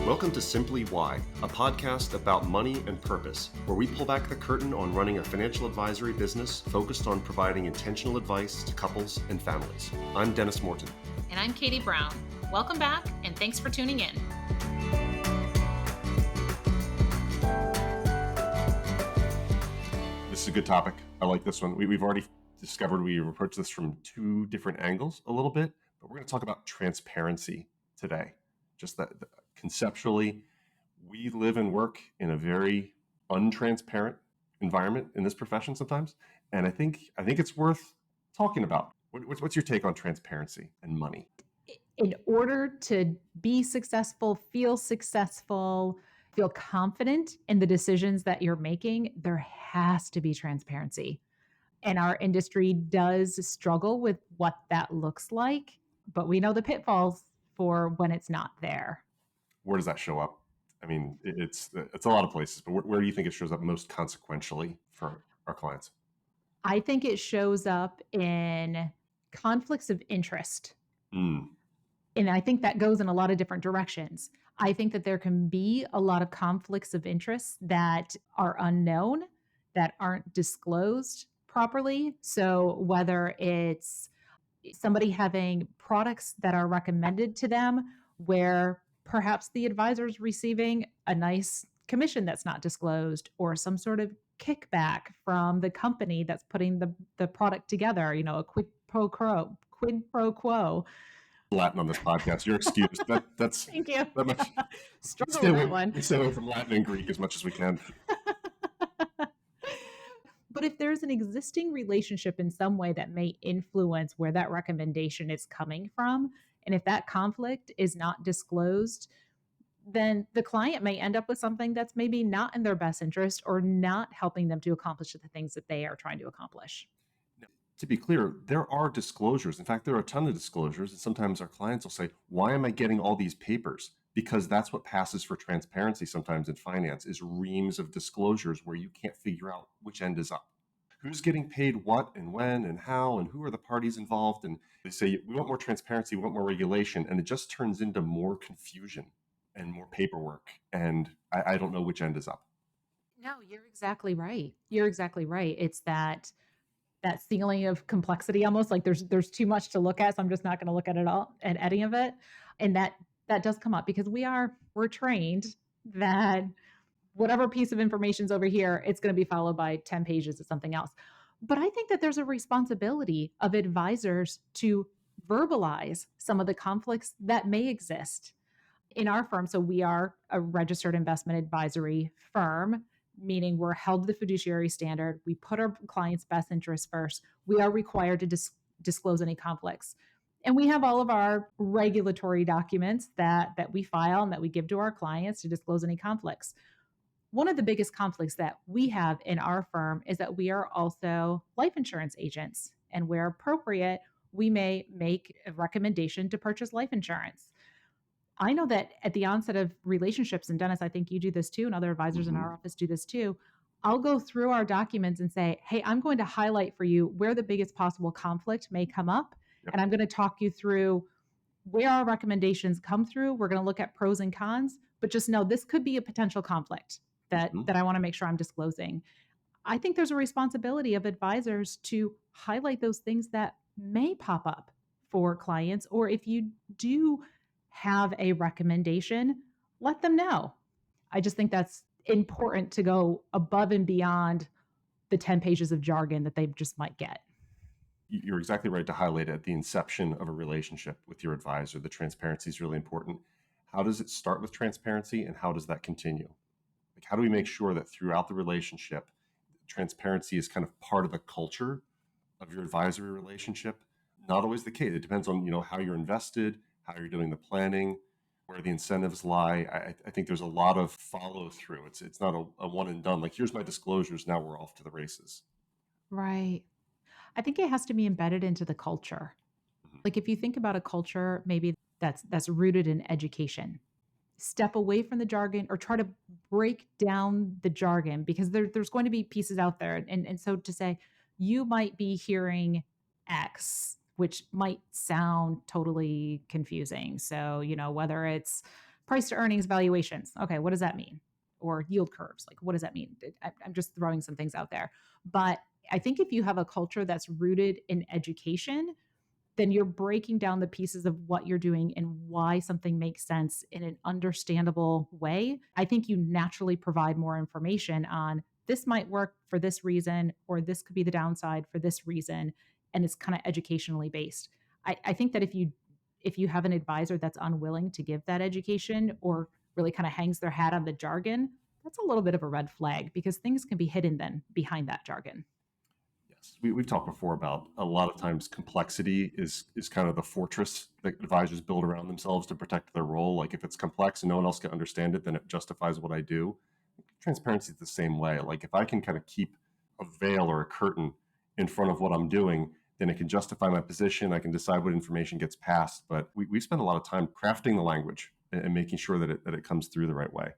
Welcome to Simply Why, a podcast about money and purpose, where we pull back the curtain on running a financial advisory business focused on providing intentional advice to couples and families. I'm Dennis Morton. And I'm Katie Brown. Welcome back, and thanks for tuning in. This is a good topic. I like this one. We've already discovered we approach this from two different angles a little bit, but we're going to talk about transparency today. Just that conceptually, we live and work in a very untransparent environment in this profession sometimes, and I think it's worth talking about. What's your take on transparency and money? In order to be successful, feel confident in the decisions that you're making, there has to be transparency. And our industry does struggle with what that looks like, but we know the pitfalls for when it's not there. Where does that show up? I mean, it's a lot of places, but where do you think it shows up most consequentially for our clients? I think it shows up in conflicts of interest. And I think that goes in a lot of different directions. I think that there can be a lot of conflicts of interest that are unknown, that aren't disclosed properly. So whether it's somebody having products that are recommended to them where perhaps the advisor is receiving a nice commission that's not disclosed, or some sort of kickback from the company that's putting the product together, a quid pro quo. Latin on this podcast. You're excused. That's Thank you. That much. Struggle with that one. We stay away from Latin and Greek as much as we can. But if there's an existing relationship in some way that may influence where that recommendation is coming from, and if that conflict is not disclosed, then the client may end up with something that's maybe not in their best interest or not helping them to accomplish the things that they are trying to accomplish. To be clear, there are disclosures. In fact, there are a ton of disclosures. And sometimes our clients will say, why am I getting all these papers? Because that's what passes for transparency sometimes in finance, is reams of disclosures where you can't figure out which end is up. Who's getting paid what and when and how, and who are the parties involved? And they say, we want more transparency, we want more regulation. And it just turns into more confusion and more paperwork. And I don't know which end is up. No, you're exactly right. It's that ceiling of complexity, almost like there's too much to look at. So I'm just not going to look at it all, at any of it. And that does come up because we're trained that whatever piece of information is over here, it's going to be followed by 10 pages of something else. But I think that there's a responsibility of advisors to verbalize some of the conflicts that may exist in our firm. So we are a registered investment advisory firm, meaning we're held to the fiduciary standard. We put our clients' best interests first. We are required to disclose any conflicts. And we have all of our regulatory documents that we file and that we give to our clients to disclose any conflicts. One of the biggest conflicts that we have in our firm is that we are also life insurance agents. And where appropriate, we may make a recommendation to purchase life insurance. I know that at the onset of relationships, and Dennis, I think you do this too, and other advisors in our office do this too, I'll go through our documents and say, hey, I'm going to highlight for you where the biggest possible conflict may come up. Yep. And I'm going to talk you through where our recommendations come through. We're going to look at pros and cons, but just know this could be a potential conflict that I want to make sure I'm disclosing. I think there's a responsibility of advisors to highlight those things that may pop up for clients, or if you do have a recommendation, let them know. I just think that's important to go above and beyond the 10 pages of jargon that they just might get. You're exactly right to highlight at the inception of a relationship with your advisor. The transparency is really important. How does it start with transparency, and how does that continue? Like, how do we make sure that throughout the relationship, transparency is kind of part of the culture of your advisory relationship? Not always the case. It depends on, how you're invested, how you're doing the planning, where the incentives lie. I think there's a lot of follow through. It's not a one and done. Like, here's my disclosures, now we're off to the races. Right. I think it has to be embedded into the culture. Like, if you think about a culture, maybe that's rooted in education. Step away from the jargon, or try to break down the jargon, because there's going to be pieces out there. And so to say, you might be hearing X, which might sound totally confusing. So, whether it's price to earnings valuations. Okay, what does that mean? Or yield curves. Like, what does that mean? I'm just throwing some things out there. But I think if you have a culture that's rooted in education, then you're breaking down the pieces of what you're doing and why something makes sense in an understandable way. I think you naturally provide more information on this might work for this reason, or this could be the downside for this reason. And it's kind of educationally based. I think that if you have an advisor that's unwilling to give that education or really kind of hangs their hat on the jargon, that's a little bit of a red flag because things can be hidden then behind that jargon. Yes, we've talked before about a lot of times complexity is kind of the fortress that advisors build around themselves to protect their role. Like if it's complex and no one else can understand it, then it justifies what I do. Transparency is the same way. Like if I can kind of keep a veil or a curtain in front of what I'm doing, then it can justify my position. I can decide what information gets passed. But we spend a lot of time crafting the language and making sure that it comes through the right way.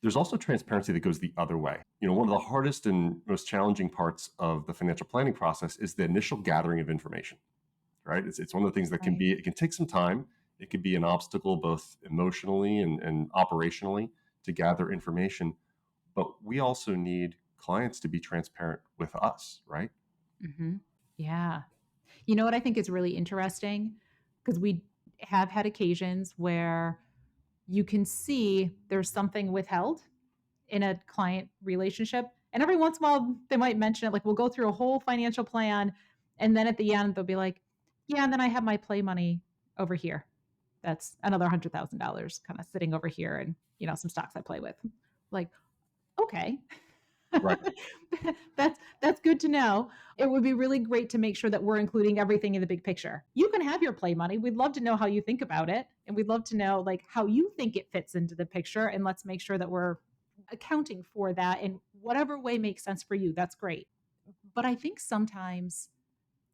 There's also transparency that goes the other way. One of the hardest and most challenging parts of the financial planning process is the initial gathering of information, right? It's one of the things that Right. it can take some time. It can be an obstacle both emotionally and operationally to gather information. But we also need clients to be transparent with us, right? Hmm. Yeah. You know what I think is really interesting? Because we have had occasions where you can see there's something withheld in a client relationship. And every once in a while, they might mention it. Like we'll go through a whole financial plan. And then at the end, they'll be like, yeah, and then I have my play money over here. That's another $100,000 kind of sitting over here and, some stocks I play with. Like, okay. Right. That's good to know. It would be really great to make sure that we're including everything in the big picture. You can have your play money. We'd love to know how you think about it, and we'd love to know like how you think it fits into the picture. And let's make sure that we're accounting for that in whatever way makes sense for you. That's great. But I think sometimes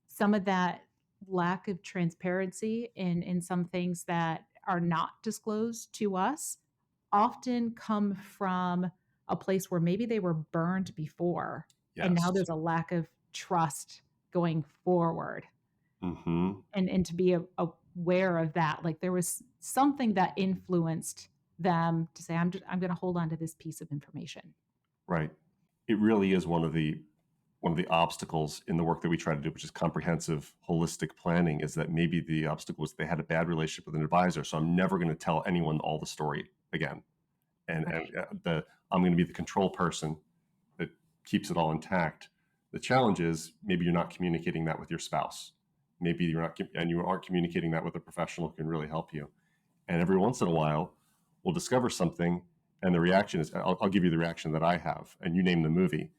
some of that lack of transparency in some things that are not disclosed to us often come from a place where maybe they were burned before and now Yes. there's a lack of trust going forward. Hmm. And to be aware of that, like there was something that influenced them to say I'm going to hold on to this piece of information. Right. It really is one of the obstacles in the work that we try to do, which is comprehensive, holistic planning, is that maybe the obstacle was they had a bad relationship with an advisor. So I'm never going to tell anyone all the story again. And Right. I'm going to be the control person that keeps it all intact. The challenge is maybe you're not communicating that with your spouse. Maybe you're not, and you aren't communicating that with a professional who can really help you. And every once in a while, we'll discover something, and the reaction is, I'll give you the reaction that I have, and you name the movie.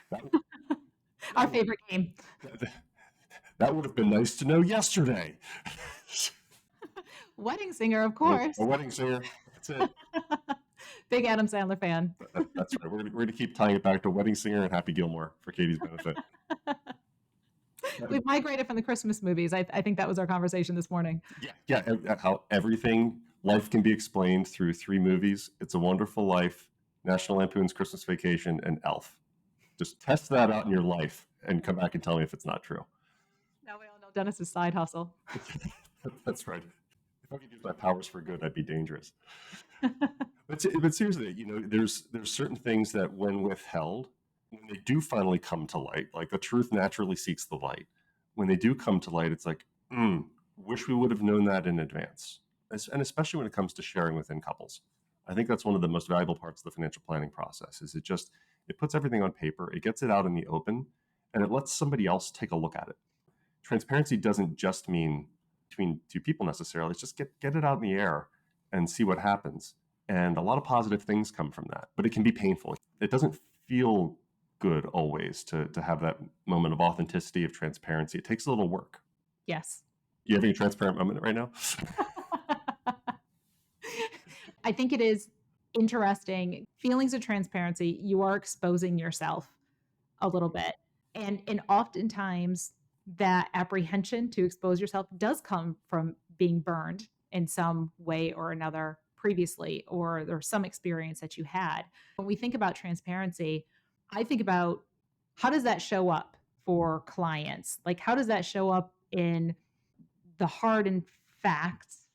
That, Our that would favorite game. that would have been nice to know yesterday. Wedding Singer, of A course. wedding singer. That's it. Big Adam Sandler fan. That's right. We're gonna keep tying it back to Wedding Singer and Happy Gilmore for Katie's benefit. We've migrated from the Christmas movies. I think that was our conversation this morning. Yeah, yeah. How everything life can be explained through three movies: It's a Wonderful Life, National Lampoon's Christmas Vacation, and Elf. Just test that out in your life and come back and tell me if it's not true. Now we all know Dennis's side hustle. That's right. If I could use my powers for good, I'd be dangerous. But seriously, there's certain things that when withheld, when they do finally come to light, like the truth naturally seeks the light. When they do come to light, it's like, wish we would have known that in advance. And especially when it comes to sharing within couples. I think that's one of the most valuable parts of the financial planning process is it puts everything on paper, it gets it out in the open, and it lets somebody else take a look at it. Transparency doesn't just mean between two people necessarily. It's just get it out in the air and see what happens. And a lot of positive things come from that, but it can be painful. It doesn't feel good always to have that moment of authenticity, of transparency. It takes a little work. Yes. You having a transparent moment right now? I think it is interesting. Feelings of transparency, you are exposing yourself a little bit. And oftentimes that apprehension to expose yourself does come from being burned in some way or another previously, or there's some experience that you had. When we think about transparency, I think about how does that show up for clients? Like how does that show up in the hard and facts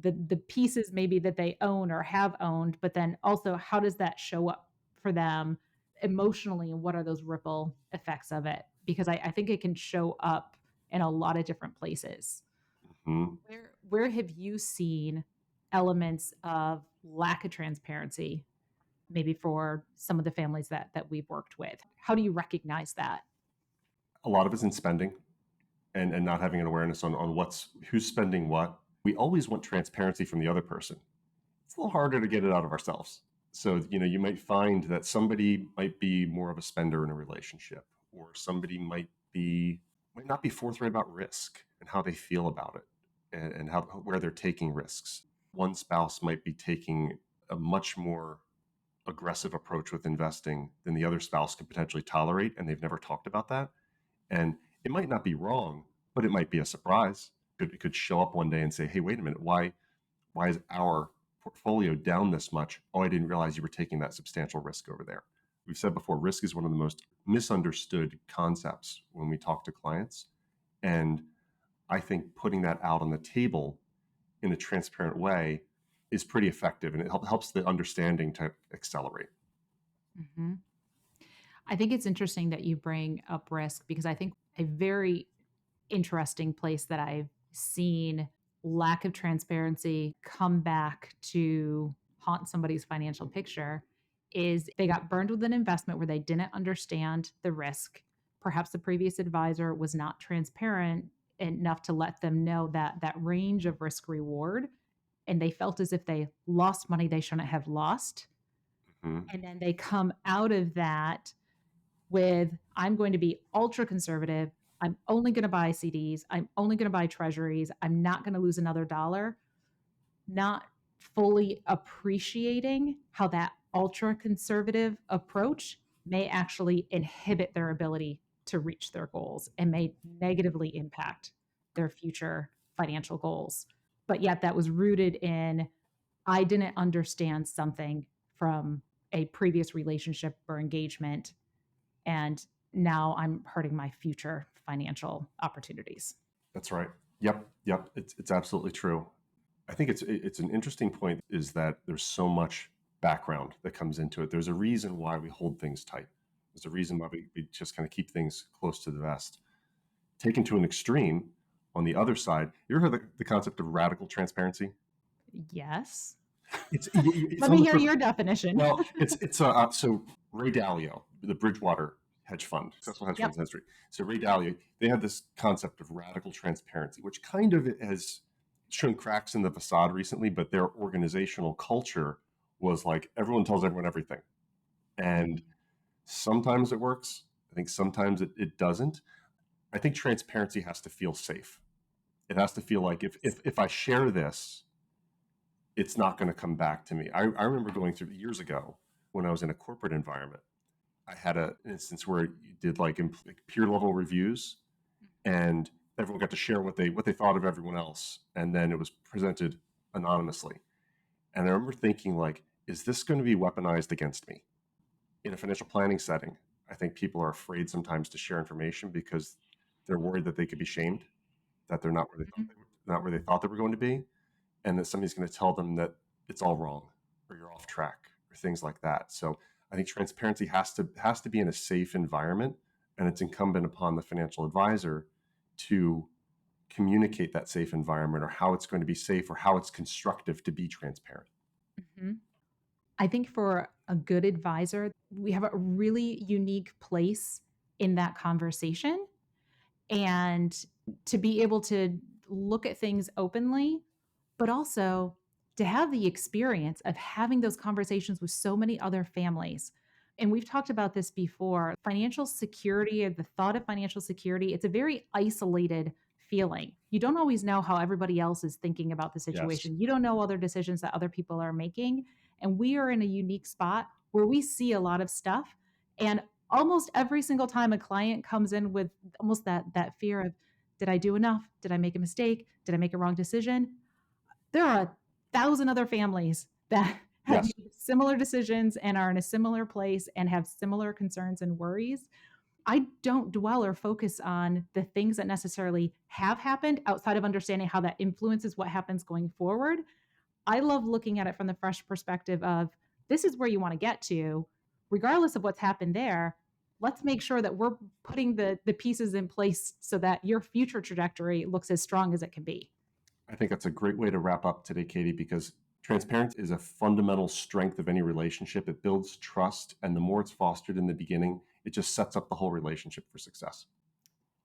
the pieces maybe that they own or have owned, but then also how does that show up for them emotionally and what are those ripple effects of it? Because I think it can show up in a lot of different places. Mhm. Where have you seen elements of lack of transparency, maybe for some of the families that we've worked with? How do you recognize that? A lot of it's in spending and not having an awareness on who's spending what. We always want transparency from the other person. It's a little harder to get it out of ourselves. So, you might find that somebody might be more of a spender in a relationship, or somebody might not be forthright about risk and how they feel about it, and how where they're taking risks. One spouse might be taking a much more aggressive approach with investing than the other spouse could potentially tolerate, and they've never talked about that. And it might not be wrong, but it might be a surprise. It could show up one day and say, "Hey, wait a minute, why is our portfolio down this much? Oh, I didn't realize you were taking that substantial risk over there." We've said before, risk is one of the most misunderstood concepts when we talk to clients. And I think putting that out on the table in a transparent way is pretty effective, and it helps the understanding to accelerate. Mhm. I think it's interesting that you bring up risk because I think a very interesting place that I've seen lack of transparency come back to haunt somebody's financial picture is they got burned with an investment where they didn't understand the risk. Perhaps the previous advisor was not transparent enough to let them know that range of risk reward, and they felt as if they lost money they shouldn't have lost. Mhm. And then they come out of that with, I'm going to be ultra conservative. I'm only going to buy CDs. I'm only going to buy treasuries. I'm not going to lose another dollar, not fully appreciating how that ultra conservative approach may actually inhibit their ability to reach their goals and may negatively impact their future financial goals. But yet, that was rooted in, I didn't understand something from a previous relationship or engagement, and now I'm hurting my future financial opportunities. That's right. Yep, yep. It's absolutely true. I think it's an interesting point is that there's so much background that comes into it. There's a reason why we hold things tight. There's a reason why we just kind of keep things close to the vest. Taken to an extreme, on the other side, you ever heard the concept of radical transparency? Yes. It's Let me almost hear your definition. well, so Ray Dalio, the Bridgewater hedge fund, successful hedge funds Yep. in history. So Ray Dalio, they had this concept of radical transparency, which kind of has shown cracks in the facade recently, but their organizational culture was like everyone tells everyone everything. And sometimes it works. I think sometimes it doesn't. I think transparency has to feel safe. It has to feel like if I share this, it's not going to come back to me. I remember going through years ago when I was in a corporate environment. I had an instance where you did like peer level reviews, and everyone got to share what they thought of everyone else, and then it was presented anonymously. And I remember thinking like, is this going to be weaponized against me in a financial planning setting? I think people are afraid sometimes to share information because they're worried that they could be shamed, that they're not where they thought Mhm. not where they thought they were going to be, and that somebody's going to tell them that it's all wrong or you're off track or things like that. So I think transparency has to be in a safe environment, and it's incumbent upon the financial advisor to communicate that safe environment or how it's going to be safe or how it's constructive to be transparent. Mhm. I think for a good advisor, we have a really unique place in that conversation. And to be able to look at things openly, but also to have the experience of having those conversations with so many other families. And we've talked about this before. Financial security, or the thought of financial security, it's a very isolated feeling. You don't always know how everybody else is thinking about the Yes. situation. You don't know other decisions that other people are making. And we are in a unique spot where we see a lot of stuff. And almost every single time a client comes in with almost that fear of, did I do enough? Did I make a mistake? Did I make a wrong decision? There are 1,000 other families that have Yes. made similar decisions and are in a similar place and have similar concerns and worries. I don't dwell or focus on the things that necessarily have happened outside of understanding how that influences what happens going forward. I love looking at it from the fresh perspective of this is where you want to get to, regardless of what's happened there. Let's make sure that we're putting the pieces in place so that your future trajectory looks as strong as it can be. I think that's a great way to wrap up today, Katie, because transparency is a fundamental strength of any relationship. It builds trust, and the more it's fostered in the beginning, it just sets up the whole relationship for success.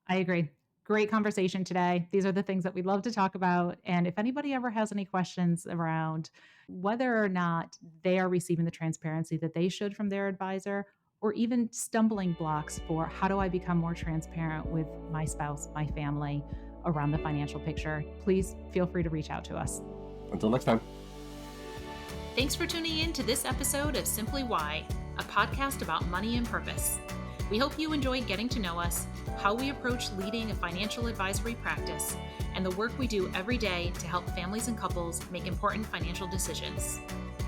I agree. Great conversation today. These are the things that we love to talk about. And if anybody ever has any questions around whether or not they are receiving the transparency that they should from their advisor, or even stumbling blocks for how do I become more transparent with my spouse, my family around the financial picture, please feel free to reach out to us. Until next time. Thanks for tuning in to this episode of Simply Why, a podcast about money and purpose. We hope you enjoyed getting to know us, how we approach leading a financial advisory practice, and the work we do every day to help families and couples make important financial decisions.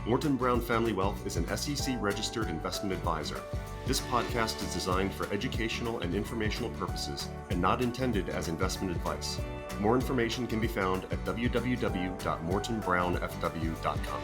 Morton Brown Family Wealth is an SEC-registered investment advisor. This podcast is designed for educational and informational purposes and not intended as investment advice. More information can be found at www.mortonbrownfw.com.